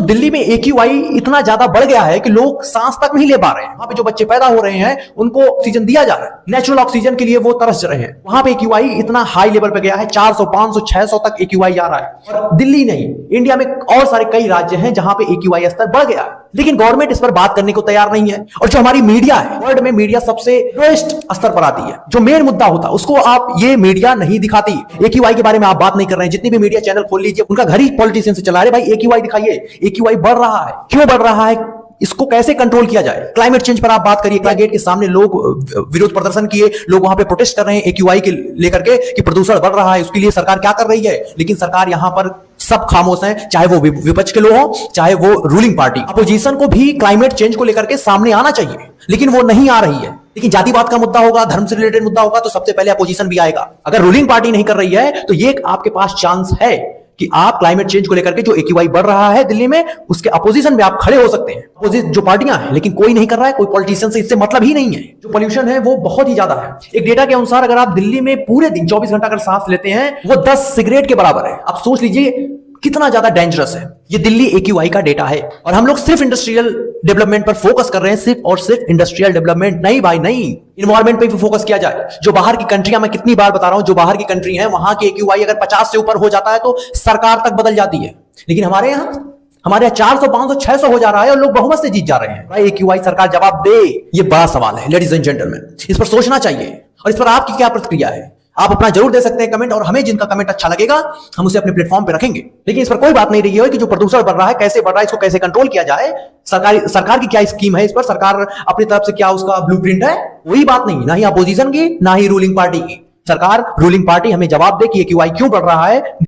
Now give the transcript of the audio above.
दिल्ली में AQI इतना ज्यादा बढ़ गया है कि लोग सांस तक नहीं ले पा रहे हैं। वहां पे जो बच्चे पैदा हो रहे हैं उनको ऑक्सीजन दिया जा रहा है, नेचुरल ऑक्सीजन के लिए वो तरस रहे हैं। वहां पे AQI इतना हाई लेवल पे गया है, 400 500 600 तक AQI जा रहा है। और दिल्ली नहीं, इंडिया में और सारे कई राज्य हैं जहां पे AQI स्तर बढ़ गया है, लेकिन गवर्नमेंट इस पर बात करने को तैयार नहीं है। और जो हमारी मीडिया है, वर्ल्ड में मीडिया सबसे लोएस्ट स्तर पर आती है, जो मेन मुद्दा होता है उसको आप ये मीडिया नहीं दिखाती। AQI के बारे में आप बात नहीं कर रहे हैं। जितनी भी मीडिया चैनल खोल लीजिए, उनका घर ही पॉलिटिशियन से चला रहे, भाई AQI दिखाइए, AQI बढ़ रहा है, क्यों बढ़ रहा है, इसको कैसे कंट्रोल किया जाए। क्लाइमेट चेंज पर आप बात करिए, गेट के सामने लोग विरोध प्रदर्शन किए, लोग वहां पे प्रोटेस्ट कर रहे हैं AQI के लेकर के कि प्रदूषण बढ़ रहा है, उसके लिए सरकार क्या कर रही है। लेकिन सरकार यहां पर सब खामोश हैं, चाहे वो विपक्ष के लोग हो, चाहे वो रूलिंग पार्टी। अपोजिशन को भी क्लाइमेट चेंज को लेकर के सामने आना चाहिए, लेकिन वो नहीं आ रही है। लेकिन जातिवाद का मुद्दा होगा, धर्म से रिलेटेड मुद्दा होगा, तो सबसे पहले अपोजिशन भी आएगा। अगर रूलिंग पार्टी नहीं कर रही है तो ये आपके पास चांस है कि आप क्लाइमेट चेंज को लेकर के जो AQI बढ़ रहा है दिल्ली में, उसके अपोजिशन में आप खड़े हो सकते हैं। अपोजिट जो पार्टियां हैं, लेकिन कोई नहीं कर रहा है, कोई पॉलिटिशियन से इससे मतलब ही नहीं है। जो पोल्यूशन है वो बहुत ही ज्यादा है। एक डेटा के अनुसार अगर आप दिल्ली में पूरे दिन 24 घंटा अगर सांस लेते हैं, वो 10 सिगरेट के बराबर है। आप सोच लीजिए कितना ज्यादा डेंजरस है। ये दिल्ली AQI का डेटा है। और हम लोग सिर्फ इंडस्ट्रियल डेवलपमेंट पर फोकस कर रहे हैं, सिर्फ और सिर्फ इंडस्ट्रियल डेवलपमेंट। नहीं भाई नहीं, इन्वायरमेंट पे भी फोकस किया जाए। जो बाहर की कंट्रियां, मैं कितनी बार बता रहा हूं, जो बाहर की कंट्री है वहां की AQI अगर 50 से ऊपर हो जाता है तो सरकार तक बदल जाती है। लेकिन हमारे यहाँ 400 500 600 हो जा रहा है और लोग बहुमत से जीत जा रहे हैं। भाई AQI सरकार जवाब दे, ये बड़ा सवाल है लेडीज एंड जेंटलमैन। इस पर सोचना चाहिए। और इस पर आपकी क्या प्रतिक्रिया है, आप अपना जरूर दे सकते हैं कमेंट, और हमें जिनका कमेंट अच्छा लगेगा हम उसे अपने प्लेटफॉर्म पे रखेंगे। लेकिन इस पर कोई बात नहीं रही है कि जो प्रदूषण बढ़ रहा है, कैसे बढ़ रहा है, इसको कैसे कंट्रोल किया जाए। सरकार की क्या स्कीम है इस पर, सरकार अपनी तरफ से क्या उसका ब्लूप्रिंट है, कोई बात नहीं। ना ही अपोजिशन की, ना ही रूलिंग पार्टी की। सरकार, रूलिंग पार्टी हमें जवाब दे कि AQI क्यों बढ़ रहा है।